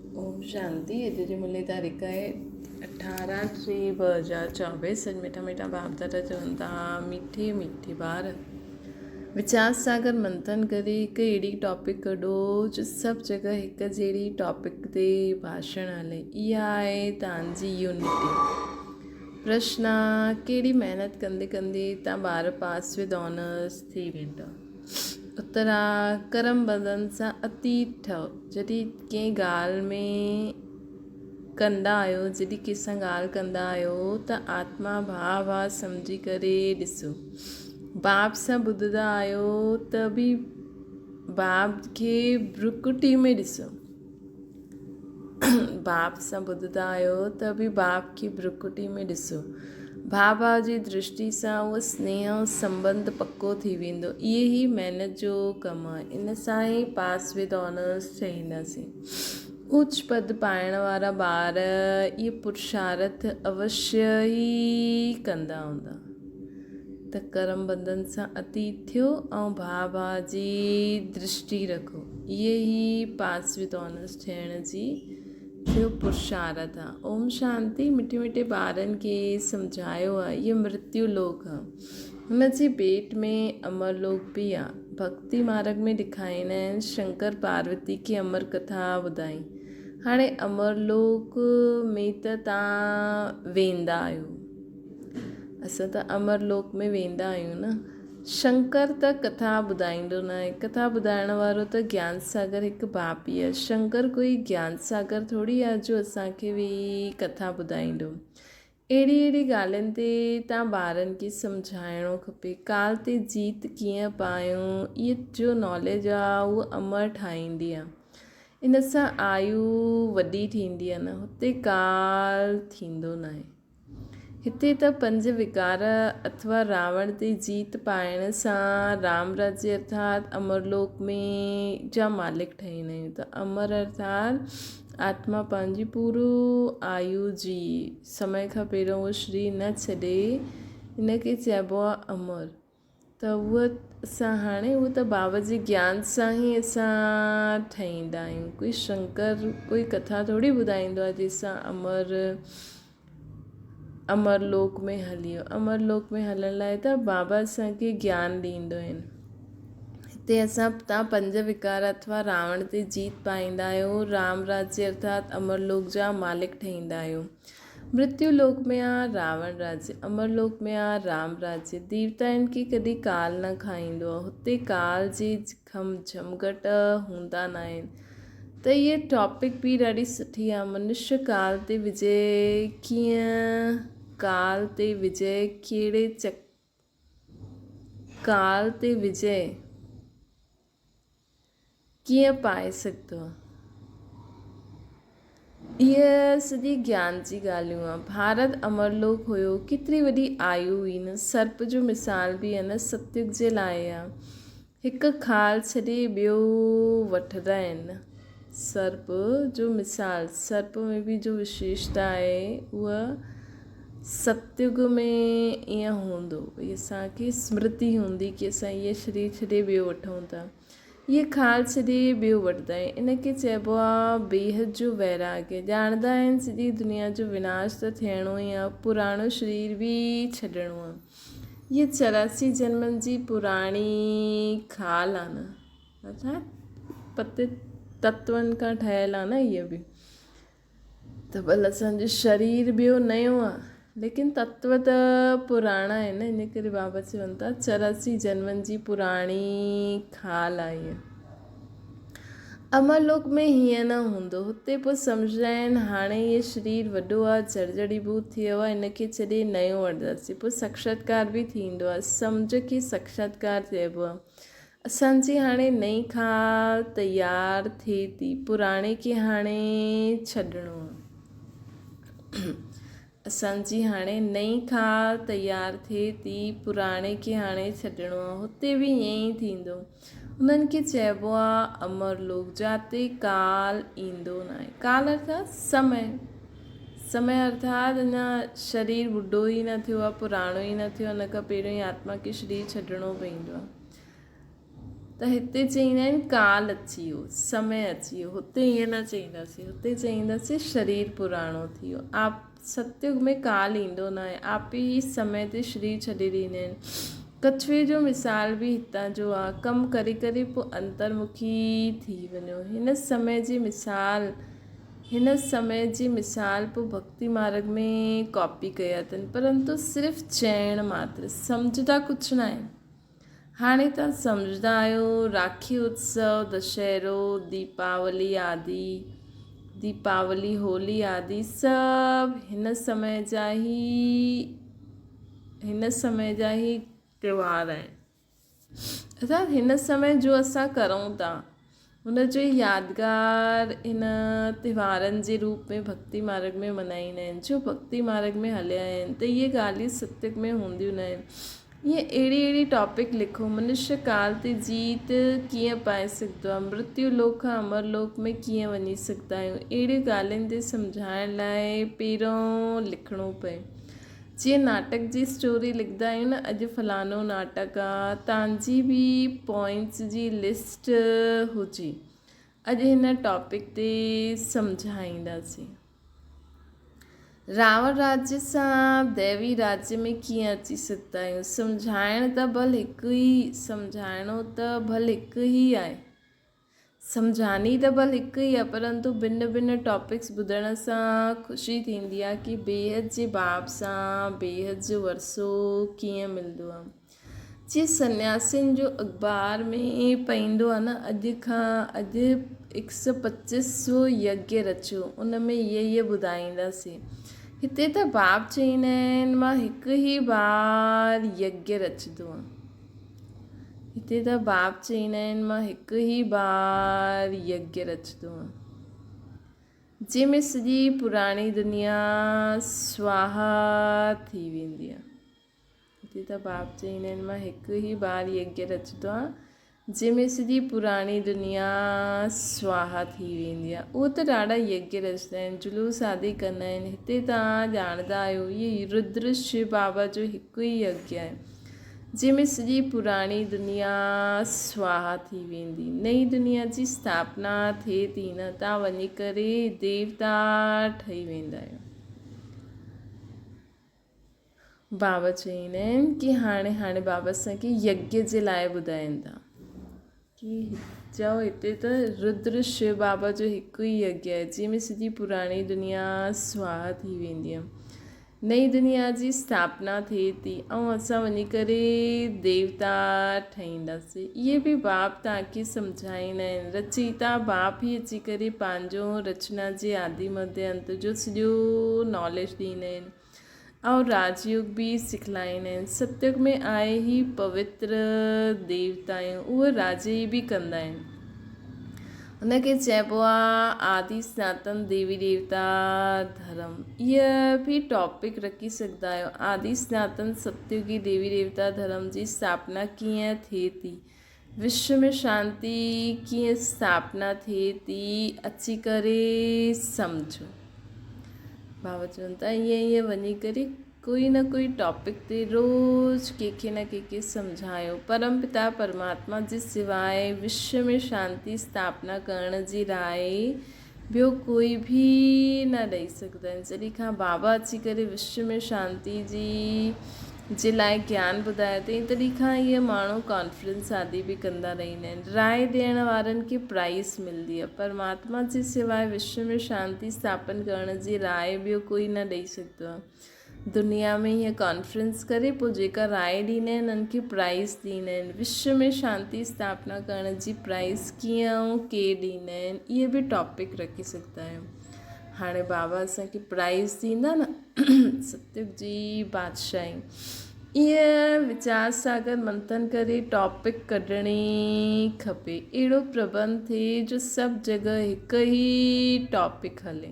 ओम शांति। अॼु जी मुरली तारीख़ आहे 18/3/2024। अॼु मिठा मिठा बाप दादा चवनि था मिठे मिठे ॿार विचार सागर मंथन करे हिकु अहिड़ी टॉपिक कढो जो सभु जॻह हिकु जहिड़ी टॉपिक ते भाषण हले। इहा आहे तव्हांजी यूनिटी। प्रश्न: कहिड़ी महिनत कंदे कंदे तव्हां ॿार पास विद ऑनर्स थी वेंदा? उत्तर आहे कर्म बंधन सां अतीत ठहो। जॾहिं कंहिं ॻाल्हि में कंदा आहियो, जॾहिं कंहिंसां ॻाल्हि कंदा आहियो त आत्मा भाव आहे सम्झी करे ॾिसो। बाप सां ॿुधंदा आहियो त बि बाप खे भ्रुकुटी में ॾिसो। बाप सां ॿुधंदा आहियो त बि बाप खे भ्रुकुटी में ॾिसो। भाव जी दृष्टि सां उहो स्नेह ऐं संबंध पको थी वेंदो। इहे ई महिनत जो कमु आहे। इन सां ई पास विद ऑनर्स चईंदासीं। उच्च पद पाइण वारा ॿार इहे पुरुषार्थ अवश्य ई कंदा हूंदा त कर्म बंधन सां अतीत थियो ऐं भाभा जी दृष्टि रखो। इहे ई पास विद ऑनर्स थियण जी थियो पुरुषार्थ आहे। ओम शांति। मिठे मिठे ॿारनि खे सम्झायो आहे इहो मृत्यु लोक आहे। हुनजी भेट में अमर लोक बि आहे। भक्ति मार्ग में ॾेखारींदा आहिनि शंकर पार्वती खे अमर कथा ॿुधाई। हाणे अमर लोक में त तव्हां वेंदा आहियो, असां त अमर लोक में वेंदा आहियूं न। शंकर त कथा ॿुधाईंदो न आहे। कथा ॿुधाइण वारो त ज्ञान सागर हिकु बाप ई आहे। शंकर कोई ज्ञान सागर थोरी आहे जो असांखे वेही कथा ॿुधाईंदो। अहिड़ी अहिड़ी ॻाल्हियुनि ते तव्हां ॿारनि खे सम्झाइणो खपे। काल ते जीत कीअं पायूं, इहो जो नॉलेज आहे उहो अमर ठाहींदी आहे। इन सां आयु वॾी थींदी आहे न। हुते काल थींदो न आहे। हिते त 5 विकार अथवा रावण ते जीत पाइण सां राम राज्य अर्थात अमरलोक में जा मालिक ठहींदा आहियूं। त अमर अर्थात आत्मा पंहिंजी पूरो आयु जी समय खां पहिरियों उहो शरीर न छॾे, इनखे चइबो आहे अमर। त उहा असां हाणे उहो त बाबा जी ज्ञान सां ई असां ठहींदा आहियूं। कोई शंकर कोई कथा थोरी ॿुधाईंदो आहे जंहिंसां अमरलोक में हलियो। अमरलोक में हलण लाइ त बाबा असांखे ज्ञान ॾींदो आहिनि। हिते तव्हां 5 विकार अथवा रावण ते जीत पाईंदा आहियो। राम राज्य अर्थात अमरलोक जा मालिक ठहींदा आहियो। मृत्यु लोक में आहे रावण राज्य, अमरलोक में आहे राम राज्य। देवताउनि खे कॾहिं काल न खाईंदो आहे। हुते काल जे झमघट हूंदा न आहिनि। त इहा टॉपिक बि ॾाढी सुठी आहे। मनुष्य काल ते विजय कीअं, काल ते विजय कहिड़े काल ते विजय कीअं पाए सघंदो आहे। इहा सॼी ज्ञान जी ॻाल्हियूं आहे। भारत अमरलोक हुयो, केतिरी वॾी आयु हुई न। सर्प जो मिसाल बि आहे न, सतयुग जे लाइ आहे। हिकु खाल छॾे ॿियो वठंदा आहिनि न। सर्प जो मिसाल, सर्प में बि जो विशेषता आहे उहा सतयुग में ईअं हूंदो भई असांखे स्मृति हूंदी की असां इहे शरीर छॾे ॿियो वठूं था। इहे खाल छॾे ॿियो वठंदा आहिनि। इनखे चइबो आहे बेहद जो वैराग्य। ॼाणंदा आहिनि सॼी दुनिया जो विनाश त थियणो ई आहे, पुराणो शरीर बि छॾिणो आहे। इहे 84 जन्मनि जी पुराणी खाल आहे न, अर्थात पतित तत्वनि खां ठहियलु आहे न इहा बि। त भले असांजो शरीर ॿियो नयो आहे लेकिन तत्व त पुराणा आहिनि। इन करे बाबा चवनि था 84 जन्मनि जी पुराणी खाल आहे। अमरलोक में हीअं न हूंदो। हुते पोइ सम्झंदा आहिनि हाणे इहो शरीर वॾो आहे, जर्जरीभूत थियो आहे, इनखे छॾे नयो वठंदासीं। पोइ साक्षात्कार बि थींदो आहे। सम्झ खे साक्षात्कार चइबो आहे। असांजी हाणे नई खाल तयारु थिए थी, पुराणे खे हाणे छॾिणो आहे। असांजी हाणे नई खाल तयारु थिए थी, पुराणे खे हाणे छॾिणो आहे। हुते बि ईअं ई थींदो। उन्हनि खे चइबो आहे अमरलोक, जाते काल ईंदो न आहे। काल अर्थात समय, समय अर्थात अञा शरीर ॿुढो ई न थियो आहे, पुराणो ई न थियो आहे, हुन खां पहिरियों ई आत्मा खे शरीर छॾिणो पवंदो आहे। त त हिते चईंदा आहिनि काल अची वियो, समय अची वियो। हुते ईअं न चईंदासीं, हुते चईंदासीं शरीर पुराणो थी वियो। आप सतयुग में काल ईंदो न आहे, आप ई समय ते शरीर छॾे ॾींदा आहिनि। कछुए जो मिसाल बि हितां जो आहे, कमु करे करे पोइ अंतर्मुखी थी वञो। हिन समय जी मिसाल पोइ भक्ति मार्ग में कॉपी कया अथनि, परंतु सिर्फ़ु चइण मात्र, सम्झंदा कुझु न आहे। हाणे तव्हां सम्झंदा आहियो राखी उत्सव, दशहरो, दीपावली, होली आदि सभु हिन समय जा ई त्योहार आहिनि। अर्थात हिन समय जो असां करूं था हुन जो यादगार हिन त्योहारनि जे रूप में भक्ति मार्ग में मल्हाईंदा आहिनि। जो भक्ति मार्ग में हलिया आहिनि त इहे ॻाल्हियूं सत्युग में हूंदियूं न आहिनि। ईअं अहिड़ी टॉपिक लिखो, मनुष्य काल ते जीत कीअं पाए सघंदो आहे, मृत्यु लोक खां अमर लोक में कीअं वञी सघंदा आहियूं। अहिड़ियूं ॻाल्हियुनि ते सम्झाइण लाइ पहिरों लिखिणो पए। जीअं नाटक जी स्टोरी लिखंदा आहियूं न, अॼु फलानो नाटक आहे, तव्हांजी बि पॉइंट्स जी लिस्ट हुजे। अॼु हिन टॉपिक ते सम्झाईंदासीं। रावण राज्य सां दैवी राज्य में कीअं अची सघंदा आहियूं। सम्झाइणो त भल हिकु ई आहे, सम्झानी त भल हिकु ई आहे, परंतु भिन्न भिन्न टॉपिक्स ॿुधण सां ख़ुशी थींदी आहे कि बेहद जे बाब सां बेहद जो वरसो कीअं मिलंदो आहे। जीअं सन्यासियुनि जो अख़बार में पईंदो आहे न, अॼु 125 यज्ञ रचियो, उन में इहे ॿुधाईंदासीं। हिते त बाप चईंदा आहिनि मां हिकु ई बार यज्ञ रचंदो आहियां। जंहिंमें सॼी पुराणी दुनिया स्वाहा थी वेंदी आहे। हिते त बाप चईंदा आहिनि मां हिकु ई बार यज्ञ रचंदो आहियां, जंहिंमें सॼी पुराणी दुनिया स्वाहा थी वेंदी आहे। उहो त ॾाढा यज्ञ रचंदा आहिनि, जुलूस आदि कंदा आहिनि। हिते तव्हां ॼाणंदा आहियो इहे रुद्र शिव बाबा जो हिकु ई यज्ञ आहे, जंहिंमें सॼी पुराणी दुनिया स्वाहा थी वेंदी, नई दुनिया जी स्थापना थिए थी न, तव्हां वञी करे देवता ठही वेंदा आहियो। बाबा चईंदा आहिनि कि हाणे बाबा असांखे यज्ञ जे लाइ ॿुधाइनि था कि चओ हिते त रुद्र शिव बाबा जो हिकु ई यज्ञ आहे, जंहिंमें सॼी पुराणी दुनिया स्वाहा थी वेंदी आहे, नई दुनिया जी स्थापना थिए थी ऐं असां वञी करे देवता ठहींदासीं। इहे बि बाप तव्हांखे सम्झाईंदा आहिनि। रचयिता बाप ई अची करे पंहिंजो रचना जे आदि मध्य अंत जो सॼो नॉलेज ॾींदा आहिनि ऐं राजयोग बि सिखलाईंदा आहिनि। सतयुग में आहे ई पवित्र देवता आहियूं, उहे राजे बि कंदा आहिनि। उनखे चइबो आहे आदि सनातन देवी देवता धर्म। इहा बि टॉपिक रखी सघंदा आहियो, आदि सनातन सतयुगी देवी देवता धर्म जी स्थापना कीअं थिए थी, विश्व में शांति कीअं स्थापना थिए थी, अची करे सम्झो। बाबा चवनि था ईअं वञी करे कोई न कोई टॉपिक ते रोज़ कंहिंखे न कंहिंखे सम्झायो। परम पिता परमात्मा जे सवाइ विश्व में शांति स्थापना करण जी राय ॿियो कोई बि न ॾेई सघंदा आहिनि। जॾहिं खां बाबा अची करे विश्व में शांति जे लाइ ज्ञान ॿुधायो अथई, तॾहिं खां इहे माण्हू कॉन्फ्रेंस आदि बि कंदा रहंदा आहिनि। राय ॾियण वारनि खे प्राइज़ मिलंदी आहे। परमात्मा जे सवाइ विश्व में शांति स्थापन करण जी राय ॿियो कोई न ॾेई सघंदो आहे। दुनिया में हीअं कॉन्फ्रेंस करे पोइ जेका राय ॾींदा आहिनि उन्हनि खे प्राइज़ ॾींदा आहिनि। विश्व में शांति स्थापना करण जी प्राइज़ कीअं ऐं के ॾींदा आहिनि, इहे बि टॉपिक रखी सघंदा आहियूं। हाणे बाबा असांखे प्राइज़ ॾींदा न सतयुग जी बादशाही, ईअं वीचार सागर मंथन करे टॉपिक कढणी खपे। अहिड़ो प्रबंध थिए जो सभु जॻह हिकु ई टॉपिक हले,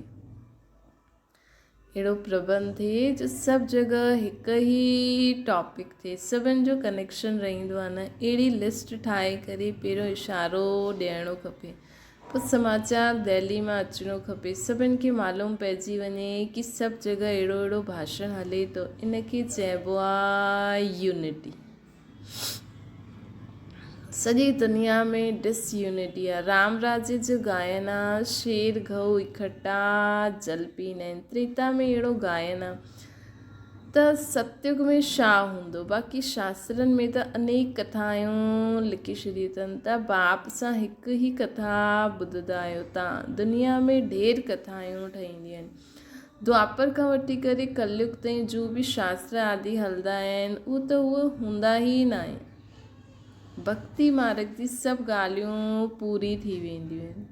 सभिनि जो कनेक्शन रहंदो आहे न। अहिड़ी लिस्ट ठाहे करे पहिरियों इशारो ॾियणो खपे, पोइ समाचार दिल्ली मां अचिणो खपे, सभिनि खे मालूम पइजी वञे कि सभु जॻह अहिड़ो भाषण हले थो। इनखे चइबो आहे यूनिटी। सॼी दुनिया में डिसयूनिटी आहे। राम राज्य जो गायन आहे, शेर गऊ इकट्ठा जल पीना आहिनि। त्रेता में अहिड़ो गायन आहे त सतयुग में छा हूंदो। बाक़ी शास्त्रनि में त अनेक कथायूं लिखी छॾियूं अथनि त बाप सां हिकु ई कथा ॿुधंदा आहियो तव्हां। दुनिया में ढेर कथायूं ठहींदियूं आहिनि। द्वापर खां वठी करे कलयुग ताईं जो बि शास्त्र आदि हलंदा आहिनि उहे हूंदा ई न आहिनि। भक्ति मार्ग जी सभु ॻाल्हियूं पूरी थी वेंदियूं आहिनि,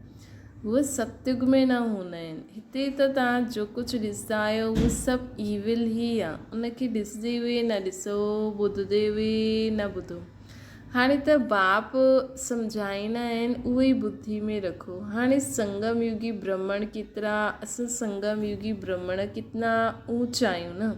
उहे सतयुग में न हूंदा आहिनि। हिते त तव्हां जो कुझु ॾिसंदा आहियो उहो सभु ईविल ई आहे। उनखे ॾिसंदे हुए न ॾिसो, ॿुधंदे हुए न ॿुधो। हाणे त बाप सम्झाईंदा आहिनि उहे ई बुद्धि में रखो। हाणे संगम युगी ब्राह्मण केतिरा, असां संगम युगी ब्राह्मण कितना ऊंच आहियूं न।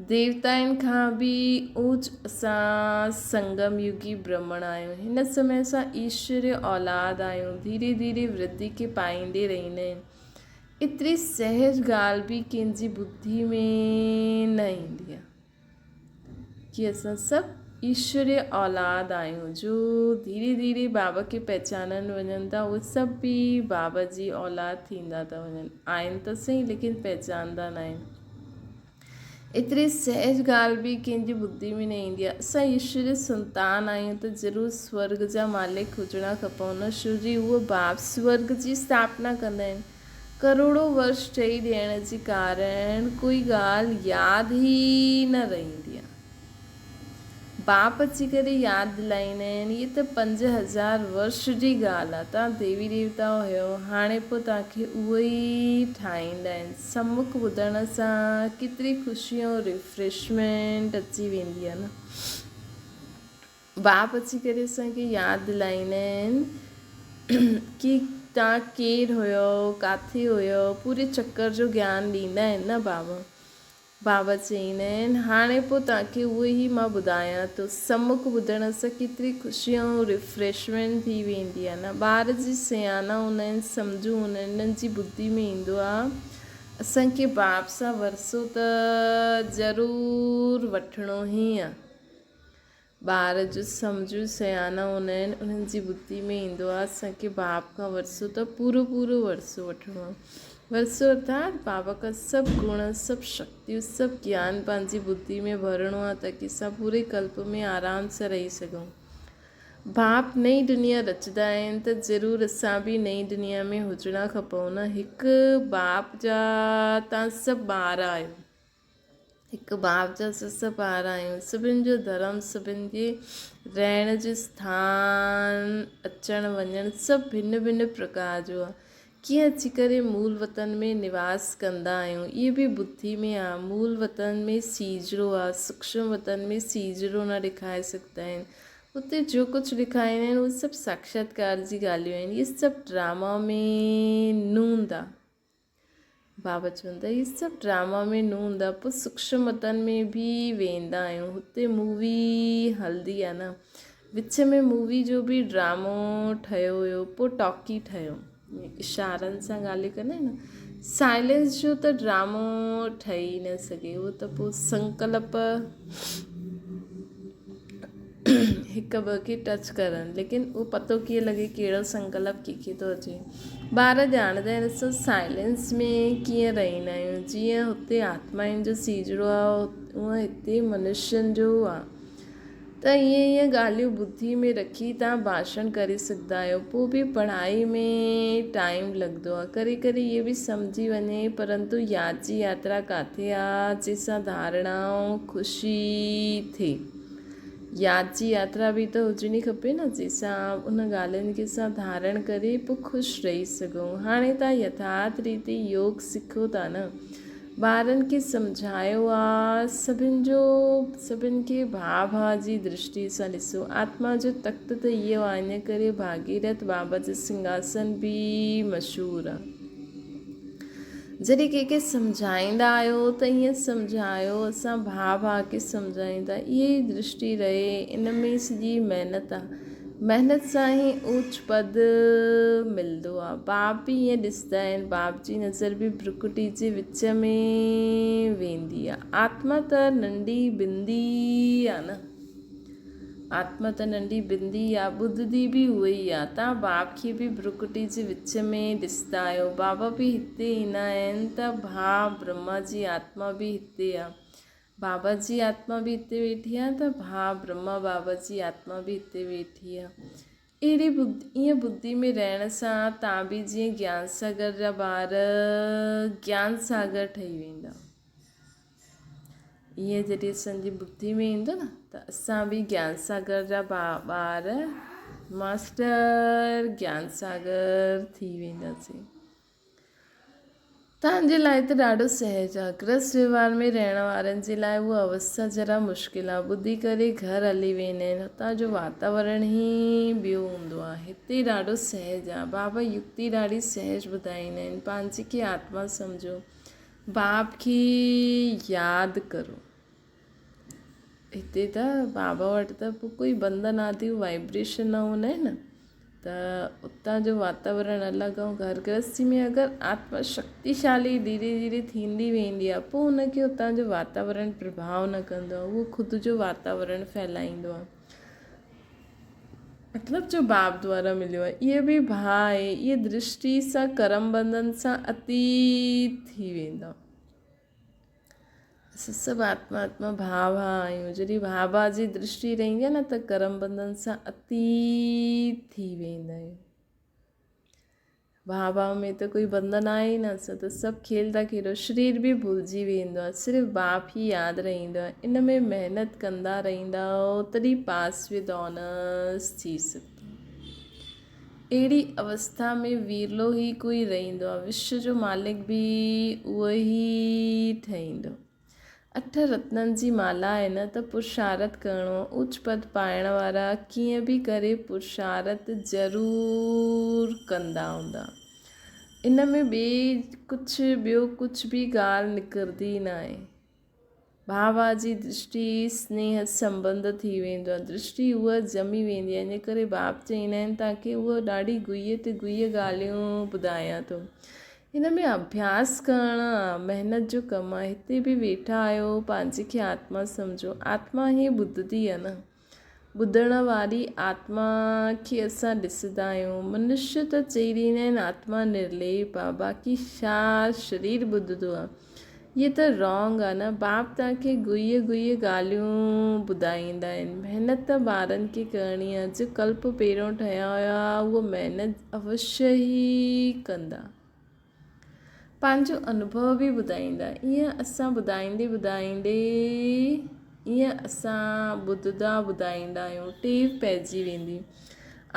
देवताउनि खां बि ऊंच असां संगम युगी ब्राह्मण आहियूं। हिन समय असां ईश्वर औलाद आहियूं। धीरे धीरे वृद्धि खे पाईंदे रहंदा आहिनि। एतिरी सहज ॻाल्हि बि कंहिंजी बुद्धि में न ईंदी आहे कि असां सभु ईश्वर औलाद आहियूं। जो धीरे धीरे बाबा खे पहचाननि वञनि था उहे सभु बि बाबा जी औलाद थींदा था वञनि। आहिनि त सही लेकिन पहचानंदा न आहिनि। एतिरी सहज ॻाल्हि बि कंहिंजी बुद्धि में न ईंदी आहे। असां ईश्वर संतान आहियूं त ज़रूरु स्वर्ग जा मालिक हुजणा खपऊं न। छो जी उहो बाप स्वर्ग जी स्थापना कंदा आहिनि। करोड़ों वर्ष चई ॾियण जे कारण कोई ॻाल्हि यादि ई न रहंदी आहे। बाप अची करे यादि दिलाईंदा आहिनि। इहे त 5000 वर्ष जी ॻाल्हि आहे। तव्हां देवी देवता हुयो, हाणे पोइ तव्हांखे उहो ई ठाहींदा आहिनि। सम्मुख ॿुधण सां केतिरी ख़ुशी ऐं रिफ्रेशमेंट अची वेंदी आहे न। बाप अची करे असांखे यादि दिलाईंदा आहिनि कि तव्हां केरु हुयो, किथे हुयो, पूरे चक्कर जो ज्ञान ॾींदा आहिनि न बाबा। बाबा चईंदा आहिनि हाणे पोइ तव्हांखे उहो ई मां ॿुधायां थो। सम्मुख ॿुधण सां केतिरी ख़ुशी ऐं रिफ्रेशमेंट थी वेंदी आहे न। ॿार जी सियाना हूंदा आहिनि, सम्झू हूंदा आहिनि, उन्हनि जी बुद्धि में ईंदो आहे असांखे बाप सां वरसो त ज़रूरु वठिणो ई आहे। ॿार जो सम्झू सियाना हूंदा आहिनि, उन्हनि जी बुद्धि में ईंदो आहे असांखे बाप खां वरसो त पूरो वरसो वठिणो आहे। वरसो अर्थात बाबा का सभु गुण, सभु शक्तियूं, सभु ज्ञान पंहिंजी बुद्धि में भरणो आहे ताकी असां पूरे कल्प में आराम सां रही सघूं। बाप नई दुनिया रचंदा आहिनि त ज़रूरु असां बि नई दुनिया में हुजणा खपऊं न। हिकु बाप जा तव्हां सभु ॿार आहियो। हिकु बाप जा सभु ॿार आहियूं। सभिनि जो धर्म, सभिनि जे रहण जो स्थान, अचणु वञणु सभु भिन्न भिन्न प्रकार जो आहे। कीअं अची करे मूल वतन में निवास कंदा आहियूं इहे बि बुद्धि में आहे। मूल वतन में सीजरो आहे, सूक्ष्म वतन में सीजरो न ॾेखारे सघंदा आहिनि। उते जो कुझु ॾेखारींदा आहिनि उहे सभु साक्षात्कार जी ॻाल्हियूं आहिनि। इहे सभु ड्रामा में न हूंदा। बाबा चवंदा इहे सभु ड्रामा में न हूंदा। पोइ सूक्ष्म वतन में बि वेंदा आहियूं, हुते मूवी हलंदी आहे न। विच में मूवी जो बि ड्रामो ठहियो हुयो, पोइ टॉकी ठहियो। इशारनि सां ॻाल्हि कंदा आहिनि न। साइलेंस जो त ड्रामो ठही न सघे, उहो त पोइ संकल्प हिकु ॿ खे टच करनि, लेकिन उहो पतो कीअं लॻे कहिड़ो संकल्प कंहिंखे थो अचे। ॿार ॼाणंदा आहिनि असां साइलेंस में कीअं रहंदा आहियूं। जीअं हुते आत्माउनि जो सीजरो आहे उअं हिते मनुष्यनि जो आहे। त ईअं ॻाल्हियूं बुद्धि में रखी तव्हां भाषण करे सघंदा आहियो। पोइ बि पढ़ाई में टाइम लॻंदो आहे। करे करे इहे बि सम्झी वञे परंतु यादि जी यात्रा किथे आहे जंहिंसां धारणा ऐं ख़ुशी थिए। यादि जी यात्रा बि त हुजणी खपे न जंहिंसां उन ॻाल्हियुनि खे असां धारण करे पोइ ख़ुशि रही सघूं। हाणे तव्हां यथार्थ रीति योग सिखो था न। ॿारनि खे सम्झायो आहे सभिनि खे भाउ जी दृष्टि सां ॾिसो। आत्मा जो तख़्त त इहो आहे, इन करे भागीरथ बाबा जो सिंघासन बि मशहूरु आहे। जॾहिं कंहिंखे सम्झाईंदा आहियो त ईअं सम्झायो असां भाउ खे सम्झाईंदा। इहा ई दृष्टि रहे, इन में सॼी महिनत आहे। महिनत सां ई ऊच पद मिलंदो आहे। बाप बि ईअं ॾिसंदा आहिनि, बाप जी नज़र बि भ्रुकुटी जे विच में वेंदी आहे। आत्मा त नंढी बिंदी आहे न। आत्मा त नंढी बिंदी आहे, ॿुधंदी बि उहा ई आहे। तव्हां बाप खे बि भ्रुकुटी जे विच में ॾिसंदा आहियो। बाबा बि हिते ईंदा आहिनि त भाउ ब्रह्मा जी आत्मा बि हिते आहे। बाबा जी आत्मा बि हिते वेठी आहे त भाउ ब्रह्मा बाबा जी आत्मा बि हिते वेठी आहे। अहिड़ी ईअं बुद्धि में रहण सां तव्हां बि जीअं ज्ञान सागर जा ॿार ज्ञान सागर ठही वेंदा। ईअं जॾहिं असांजी बुद्धि में ईंदो न त असां बि ज्ञान सागर जा ॿार मास्टर ज्ञान सागर थी वेंदासीं। तव्हांजे लाइ त ॾाढो सहज आहे। गृहस्थ व्यवहार में रहण वारनि जे लाइ उहा अवस्था जरा मुश्किल आहे। ॿुधी करे घर हली वेंदा आहिनि। हुतां जो वातावरण ई ॿियो हूंदो आहे। हिते ॾाढो सहज आहे। बाबा युक्ति ॾाढी सहज ॿुधाईंदा आहिनि। पंहिंजे खे आत्मा सम्झो, बाप खे यादि करो। हिते त बाबा वटि त पोइ कोई बंधन आदि वाइब्रेशन न हूंदा आहिनि, त उतां जो वातावरण अलॻि ऐं घर गृहस्थी में अगरि आत्मा शक्तिशाली धीरे धीरे थींदी वेंदी आहे, पोइ हुनखे उतां जो वातावरण प्रभाव न कंदो आहे। उहो ख़ुदि जो वातावरण फैलाईंदो आहे। मतिलबु जो बाप द्वारा मिलियो आहे। इहे बि भाउ आहे। इहे दृष्टि सां कर्म बंधन सां अतीत थी वेंदा। असां सभु आत्मा भाउ आहियूं। जॾहिं भाउ जी दृष्टि रहंदी आहे न त कर्म बंधन सां अतीत थी वेंदा आहियूं। भाउ में त कोई बंधन आहे ई न। असां त सभु खेल था खेॾो। शरीर बि भुलिजी वेंदो आहे। सिर्फ़ु बाप ई यादि रहंदो आहे। इन में महिनत कंदा रहंदा तॾहिं पास विद ऑनर्स थी सघंदो। अहिड़ी अवस्था में विरलो ई कोई रहंदो आहे। विश्व जो मालिक बि उहो ई ठहींदो। 8 रत्ननि जी माला आहे न त पुरुषार्थ करिणो। उच्च पद पाइण वारा कीअं बि करे पुरुषार्थ ज़रूरु कंदा हूंदा। इन में ॿियो कुझु बि ॻाल्हि निकिरंदी न आहे। भाउ जी दृष्टि स्नेह संबंध थी वेंदो आहे। दृष्टि उहा ॼमी वेंदी आहे। इन करे बाप चईंदा आहिनि तव्हांखे उहा ॾाढी गुईअ ते गुईअ ॻाल्हियूं ॿुधायां थो। हिन में अभ्यास करणु आहे, महिनत जो कमु आहे। हिते बि वेठा आहियो, पंहिंजे खे आत्मा सम्झो। आत्मा ई ॿुधंदी आहे न। ॿुधण वारी आत्मा खे असां ॾिसंदा आहियूं। मनुष्य त चई ॾींदा आहिनि आत्मा निर्लेप आहे, बाक़ी छा शरीर ॿुधंदो आहे। इहे त रॉन्ग आहे न। बाप तव्हांखे गुईअ ॻाल्हियूं ॿुधाईंदा आहिनि। महिनत त ॿारनि खे करणी आहे। जो कल्प पहिरियों ठहिया हुया उहो महिनत अवश्य ई कंदा। पंहिंजो अनुभव बि ॿुधाईंदा। ईअं असां ॿुधाईंदे ईअं असां ॿुधाईंदा आहियूं। टेव पइजी वेंदी।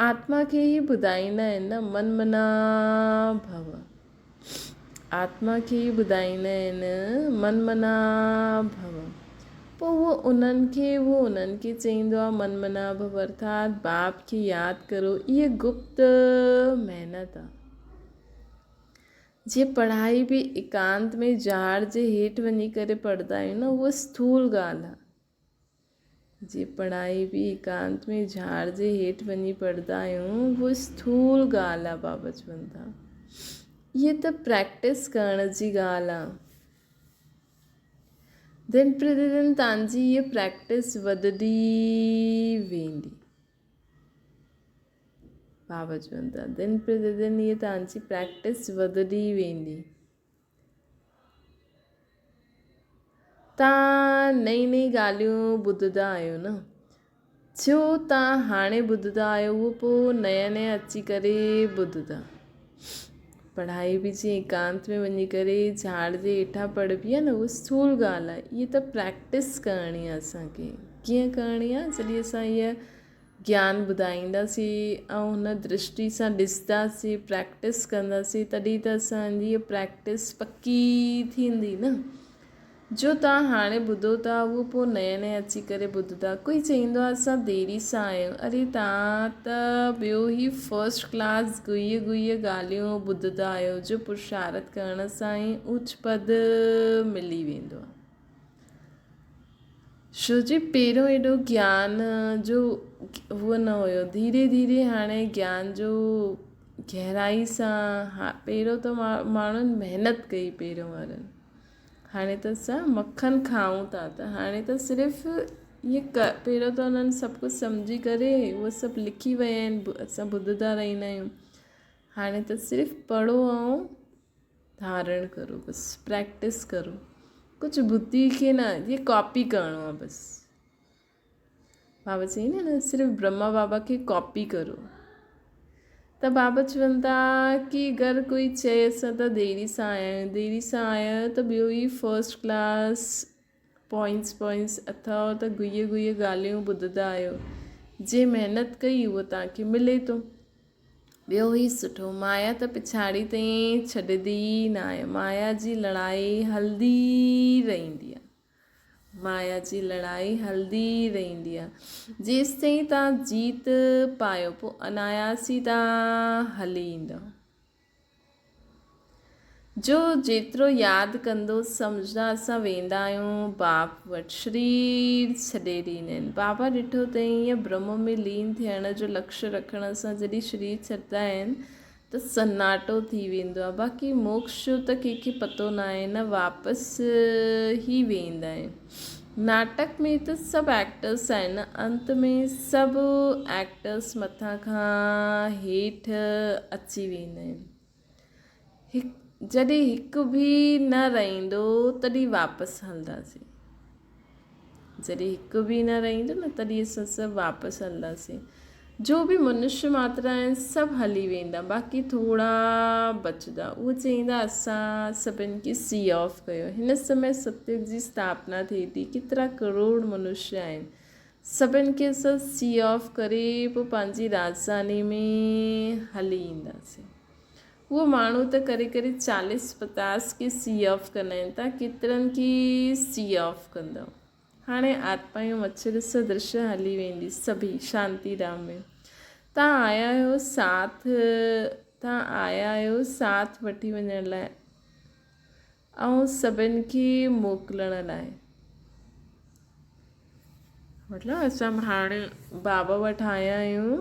आत्मा खे ई ॿुधाईंदा आहिनि न, मन मना भव। आत्मा खे ई ॿुधाईंदा आहिनि मन मना भव। पोइ उहो उन्हनि खे चईंदो आहे मन मना भव, अर्थात बाप खे यादि करो। इहा गुप्त महिनत आहे। जीअं पढ़ाई बि एकांत में झाड़ जे हेठि वञी करे पढ़ंदा आहियूं न, उहा स्थूल ॻाल्हि आहे। जीअं पढ़ाई बि एकांत में झाड़ जे हेठि वञी पढ़ंदा आहियूं, उहा स्थूल ॻाल्हि आहे। बाबा चवनि था इहा त प्रैक्टिस करण जी ॻाल्हि आहे। दिन प्रतिदिन तव्हांजी इहा प्रैक्टिस वधंदी वेंदी। बाबा चवनि था दिन प्रतिदिन इहा तव्हांजी प्रैक्टिस वधंदी वेंदी। तव्हां नई ॻाल्हियूं ॿुधंदा आहियो न। जो तव्हां हाणे ॿुधंदा आहियो उहो पोइ नया अची करे ॿुधंदा। पढ़ाई बि जीअं एकांत में वञी करे झाड़ जे हेठां पढ़बी आहे न, उहा स्थूल ॻाल्हि आहे। इहा त प्रैक्टिस करणी आहे असांखे। कीअं करणी आहे? जॾहिं असां इहा ज्ञान ॿुधाईंदासीं ऐं हुन दृष्टि सां ॾिसंदासीं, प्रैक्टिस कंदासीं, तॾहिं त असांजी इहा प्रैक्टिस पकी थींदी न। जो तव्हां हाणे ॿुधो था उहो पोइ नया अची करे ॿुधंदा। कोई चईंदो आहे असां देरी सां आहियूं। अरे तव्हां त ॿियो ई फर्स्ट क्लास गुईअ ॻाल्हियूं ॿुधंदा आहियो। जो पुरुषार्थ करण सां ई उच्च पद मिली वेंदो आहे। छो जे पहिरियों एॾो ज्ञान जो उहो न हुयो। धीरे धीरे हाणे ज्ञान जो गहराई सां पहिरियों त माण्हुनि महिनत कई। पहिरियों वारनि हाणे त असां मक्खन खाऊं था। त हाणे त सिर्फ़ु ये पहिरियों त उन्हनि सभु कुझु सम्झी करे उहे सभु लिखी विया आहिनि, असां ॿुधंदा रहंदा आहियूं। हाणे त सिर्फ़ु पढ़ो ऐं धारण करो, बसि प्रैक्टिस करो, कुझु बुद्धि खे न ये कॉपी करिणो आहे बसि। बाबा चई न सिर्फ़ु ब्रह्मा बाबा खे कॉपी करो। त बाबा चवनि था की अगरि कोई चए असां त देरी सां आया आहियूं, देरी सां आया आहियो त ॿियो ई फर्स्ट क्लास पॉइंट्स अथव त गुइये ॻाल्हियूं ॿुधंदा आहियो। जे महिनत कई उहो तव्हांखे मिले थो, ॿियो ई सुठो। माया त पिछाड़ी ताईं छॾंदी न आहे, माया जी लड़ाई हलंदी रहंदी आहे, माया जी लड़ाई हलंदी रहंदी आहे। जेसि ताईं तव्हां जीत पायो पोइ अनायास ई तव्हां हली ईंदव। जो जेतिरो यादि कंदो सम्झंदा असां वेंदा आहियूं बाप वटि, शरीर छॾे ॾींदा आहिनि। बाबा ॾिठो अथई ईअं ब्रह्म में लीन थियण जो लक्ष्य रखण सां जॾहिं शरीर छॾंदा आहिनि त सन्नाटो थी वेंदो आहे। बाक़ी मोक्ष जो त कंहिंखे पतो न आहे, न वापसि ई वेंदा आहिनि। नाटक में त सभु एक्टर्स आहिनि, अंत में सभु एक्टर्स मथां खां हेठि अची वेंदा आहिनि। जॾहिं हिकु बि न रहंदो तॾहिं वापसि हलंदासीं, जॾहिं हिकु बि न रहंदो न तॾहिं असां सभु वापसि हलंदासीं। जो बि मनुष्य मात्रा आहिनि सभु हली वेंदा, बाक़ी थोरा बचंदा। उहे चईंदा असां सभिनि खे सी ऑफ कयो। हिन समय सतयुग जी स्थापना थिए थी, केतिरा करोड़ मनुष्य आहिनि, सभिनि खे असां सी ऑफ करे पोइ पंहिंजी राजधानी में हली ईंदासीं। उहो माण्हू त करे 40-50 के सी ऑफ कंदा आहिनि, तव्हां केतिरनि खे सी ऑफ कंदव। हाणे आत्मायूं मच्छर सदृश हली वेंदी सभी शांतिधाम में। तव्हां आया आहियो साथ वठी वञण लाइ ऐं सभिनि खे मोकिलण लाइ। मतिलबु असां हाणे बाबा वटि आया आहियूं,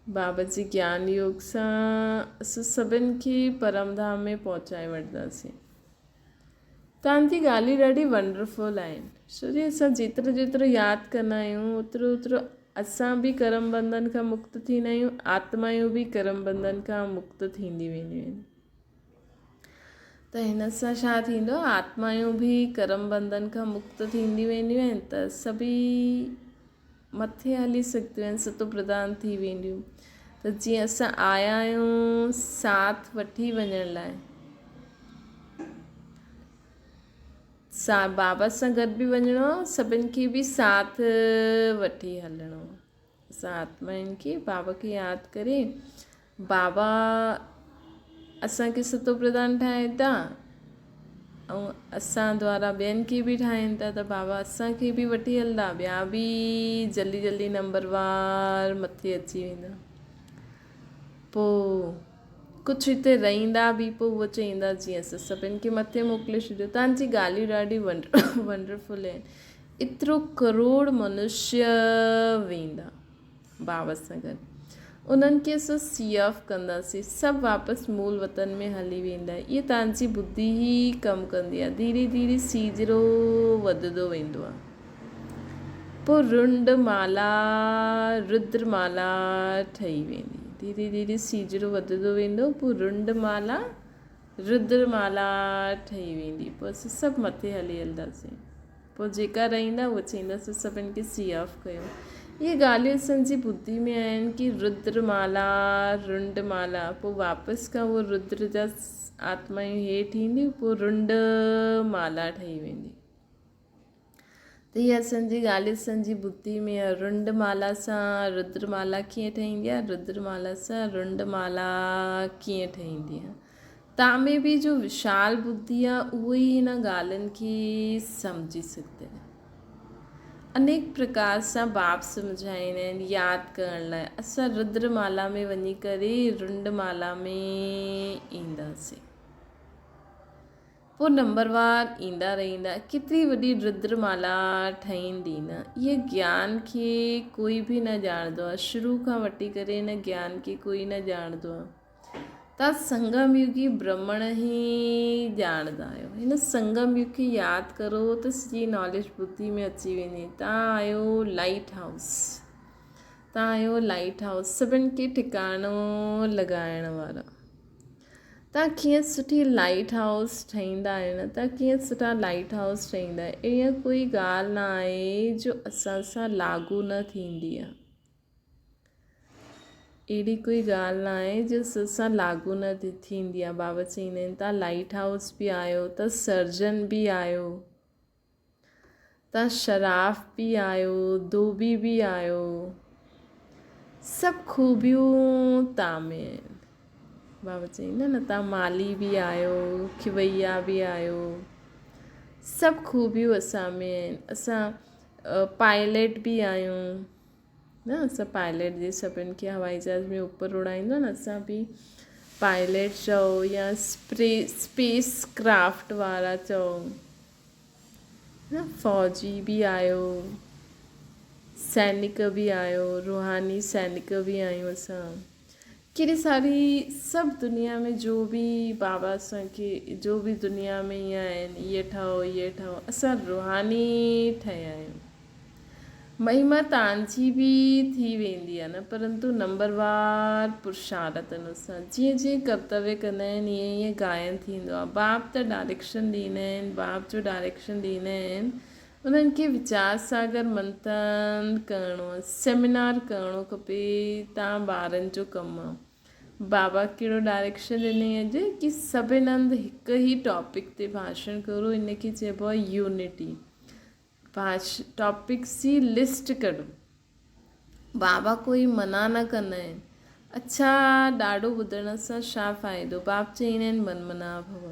बाबा जी ज्ञान योग सां असां सभिनि खे परमधाम में पहुचाए वठंदासीं। तव्हांजी ॻाल्हियूं ॾाढी वंडरफुल आहिनि, छो जो असां जेतिरो यादि कंदा आहियूं ओतिरो असां बि कर्म बंधन खां मुक्त थींदा आहियूं, आत्मायूं बि कर्म बंधन खां मुक्त थींदी वेंदियूं आहिनि। त हिन सां छा थींदो, आत्मायूं बि कर्म बंधन खां मुक्त थींदी वेंदियूं आहिनि त सभी मथे हली सघंदियूं आहिनि, सतो प्रधान थी वेंदियूं। त जीअं असां आया आहियूं साथ वठी वञण लाइ, बाबा सां गॾु बि वञिणो आहे, सभिनि खे बि साथ वठी हलिणो आहे। असां आत्माउनि खे बाबा खे यादि करे, बाबा असांखे सतो प्रधान ठाहिनि था ऐं असां द्वारा ॿियनि खे बि ठाहिनि था, त बाबा असांखे बि वठी हलंदा, ॿिया बि जल्दी नंबरवार मथे अची वेंदा। पोइ कुझु हिते रहंदा बि, पोइ उहो चईंदा जीअं असां सभिनि खे मथे मोकिले छॾियो। तव्हांजी ॻाल्हियूं ॾाढी वंडरफुल आहिनि। एतिरो करोड़ मनुष्य वेंदा बाबा सां गॾु, उन्हनि खे असां सी ऑफ कंदासीं, सभु वापसि मूल वतन में हली वेंदा। इहे तव्हांजी बुद्धि ई कमु कंदी आहे, धीरे सीजरो वधंदो वेंदो आहे। पोइ रुंडमाला रुद्रमाला ठही वेंदी, धीरे सीजरो वधंदो वेंदो, पोइ रुंडमाला रुद्रमाला ठही वेंदी। पोइ असां सभु मथे हली हलंदासीं। पोइ जेका रहंदा उहे चईंदासीं सभिनि खे सी ऑफ कयो। इहे ॻाल्हियूं असांजी बुद्धि में आहिनि की रुद्रमाला रुंडमाला, पोइ वापसि खां उहो रुद्र जा आत्मायूं हेठि ईंदियूं, पोइ रुंडमाला ठही वेंदी। त इहा असांजी ॻाल्हि असांजी बुद्धि में आहे। रुंडमाला सां रुद्रमाला कीअं ठहींदी आहे, रुद्रमाला सां रुंडमाला कीअं ठहींदी आहे। तव्हां में बि जो विशाल बुद्धि आहे उहे ई हिन ॻाल्हियुनि खे सम्झी सघंदा आहिनि। अनेक प्रकार सां बाप सम्झाईंदा आहिनि यादि करण लाइ। असां रुद्रमाला में वञी करे रुंडमाला में ईंदासीं, पोइ नंबरवार ईंदा रहंदा। केतिरी वॾी रुद्रमाला ठहींदी न, इहे ज्ञान खे कोई बि न ॼाणंदो आहे। शुरू खां वठी करे हिन ज्ञान खे कोई न ॼाणंदो आहे। तव्हां संगम युगी ब्रह्मण ई ॼाणंदा आहियो। हिन संगम युग खे यादि करो त सॼी नॉलेज बुद्धि में अची वेंदी। तव्हां आहियो लाइट हाउस, तव्हां आहियो लाइट हाउस, सभिनि खे ठिकाणो लॻाइण वारा। तव्हां कीअं सुठी लाइट हाउस ठाहींदा आहियो न, तव्हां कीअं सुठा लाइट हाउस ठाहींदा आहियो। ईअं कोई ॻाल्हि न आहे जो असां सां लागू न थींदी आहे। अहिड़ी कोई ॻाल्हि न आहे जो असां लागू न थींदी आहे। बाबा चईंदा आहिनि तव्हां लाइट हाउस बि आहियो, त सर्जन बि आहियो, तव्हां शराफ़ बि आहियो, धोबी बि आहियो, सभु खूबियूं तव्हां में आहिनि। बाबा चईंदा न तव्हां माली बि आहियो, खिवैया बि आहियो, सभु खूबियूं असां में आहिनि। असां पायलट बि आहियूं न, असां पायलट जे सभिनि खे हवाई जहाज़ में ऊपर उड़ाईंदो न, असां बि पायलट चओ या स्पेस क्राफ्ट वारा चओ न, फ़ौजी बि आहियो, सैनिक बि आहियो, रूहानी सैनिक बि आहियूं असां। केॾी सारी सभु दुनिया में जो बि बाबा असांखे जो बि दुनिया में ईअं आहिनि, इहे ठहो इहे ठहो, असां रूहानी ठहिया आहियूं। महिमा तव्हांजी बि थी वेंदी आहे न, परंतु नंबरवार पुरुषार्थ अनुसार जीअं जीअं कर्तव्य कंदा आहिनि ईअं ईअं गायन थींदो आहे। बाप त डायरेक्शन ॾींदा आहिनि, बाप जो डायरेक्शन ॾींदा आहिनि। उन्हनि खे वीचार सागर मंथन करिणो आहे, सेमिनार करिणो खपे। तव्हां ॿारनि जो कमु आहे। बाबा कहिड़ो डायरेक्शन ॾिनई अॼु की सभिनि हंधि हिकु ई टॉपिक ते भाषण करो, इनखे चइबो आहे यूनिटी। टॉपिक्स जी लिस्ट कढो। बाबा कोई मना न कंदा आहिनि। अच्छा, ॾाढो ॿुधण सां छा फ़ाइदो। बाप चईंदा आहिनि मन मना भव।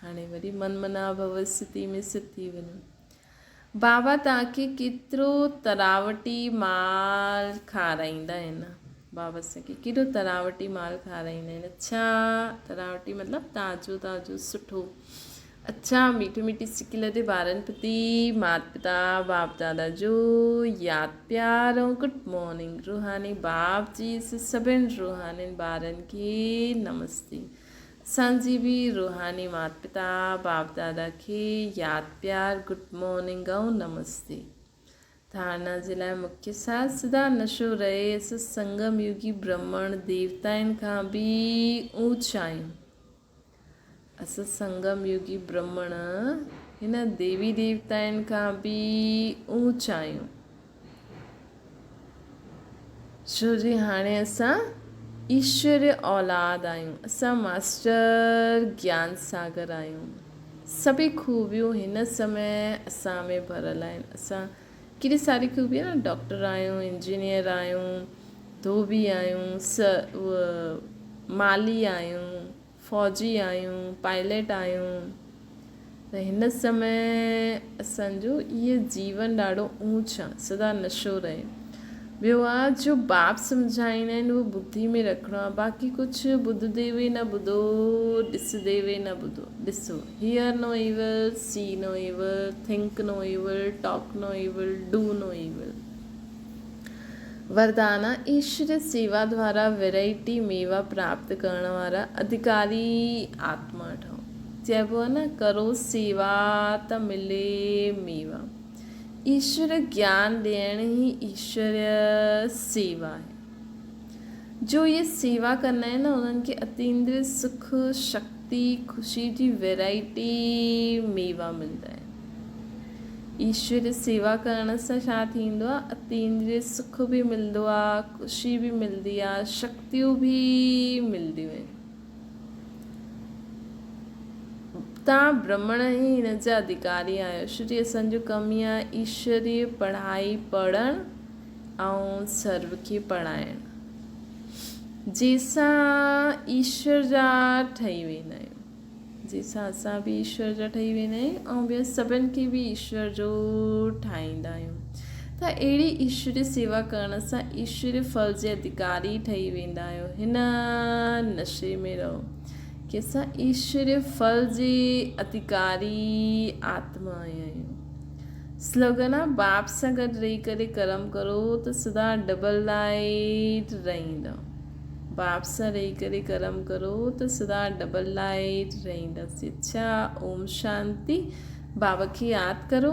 हाणे वरी मन मना भव स्थिति में स्थित थी वञो। बाबा तव्हांखे केतिरो तरावटी माल खाराईंदा आहिनि। बाबा असांखे केॾो तरावटी माल खाराईंदा आहिनि। अच्छा, तरावटी मतिलबु ताज़ो ताज़ो सुठो। अच्छा, मीठी मीठी सिकी लॻे ॿारनि प्रति माता पिता बाप दादा जो यादि प्यार ऐं गुड मॉर्निंग। रूहानी बाप जी सभिनि रूहानी ॿारनि खे नमस्ते। असांजी बि रूहानी माता पिता बाप दादा खे यादि प्यार गुड मॉर्निंग ऐं नमस्ते। धारणा जे लाइ मुख्य साथ सदा नशो रहे। असां संगम युगी ब्रह्मण देवताउनि खां बि ऊचा आहियूं। असां संगम युगी ब्रह्मण हिन देवी देवताउनि खां बि ऊचा आहियूं। छो जे हाणे असां ईश्वर औलाद आहियूं। असां मास्टर ज्ञान सागर आहियूं। सभी खूबियूं हिन समय असां में भरियल आहिनि। असां केॾी सारी खूबियूं न, डॉक्टर आहियूं, इंजीनियर आहियूं, धोबी आहियूं, माली आहियूं, फ़ौजी आहियूं, पायलट आहियूं। त हिन समय असांजो इहो जीवन ॾाढो ऊच आहे। सदा नशो रहे। ॿियो आहे जो बाप सम्झाईंदा आहिनि उहो बुद्धि में रखिणो आहे। बाक़ी कुझु ॿुधदे बि न ॿुधो, ॾिसदे बि न ॿुधो। ॾिसो, hear no evil, see no evil, think no evil, talk no evil, do no evil. वरदाना ईश्वर सेवा द्वारा वैरायटी मेवा प्राप्त करण वारा अधिकारी आत्मा ठहो। चइबो आहे न, करो सेवा त मिले मेवा। ईश्वर ज्ञान ॾियण ई ईश्वर सेवा आहे। जो ये सेवा कंदा आहिनि न, उन्हनि खे अतीन्द्रिय सुख, शक्ति, ख़ुशी जी वैरायटी मेवा मिलंदा आहिनि। ईश्वर सेवा करण सां छा थींदो आहे, अतीन्द्रिय सुख बि मिलंदो आहे, ख़ुशी बि मिलंदी आहे, शक्तियूं बि मिलंदियूं आहिनि। तव्हां ब्रह्मण ई हिन जा अधिकारी आहियो। श्री असांजो कमु ई आहे ईश्वरीय पढ़ाई पढ़णु ऐं सर्व खे पढ़ाइणु, जंहिंसां ईश्वर जा ठही वेंदा आहियूं, जंहिंसां असां बि ईश्वर जा ठही वेंदा आहियूं ऐं ॿिया सभिनि खे बि ईश्वर जो ठाहींदा आहियूं। त अहिड़ी ईश्वरीय सेवा करण सां ईश्वरीय फल जे अधिकारी ठही वेंदा आहियो। हिन नशे में रहो कि असां ईश्वरीय फल जे अधिकारी आत्मा आहियूं। स्लोगन आहे, बाप सां गॾु रही करे कर्म करो त सदा डबल लाइट रहंदव। बाप सां रही करे कर्म करो त सदा डबल लाइट रहंदसि। अच्छा, ओम शांति। बाबा खे यादि करो।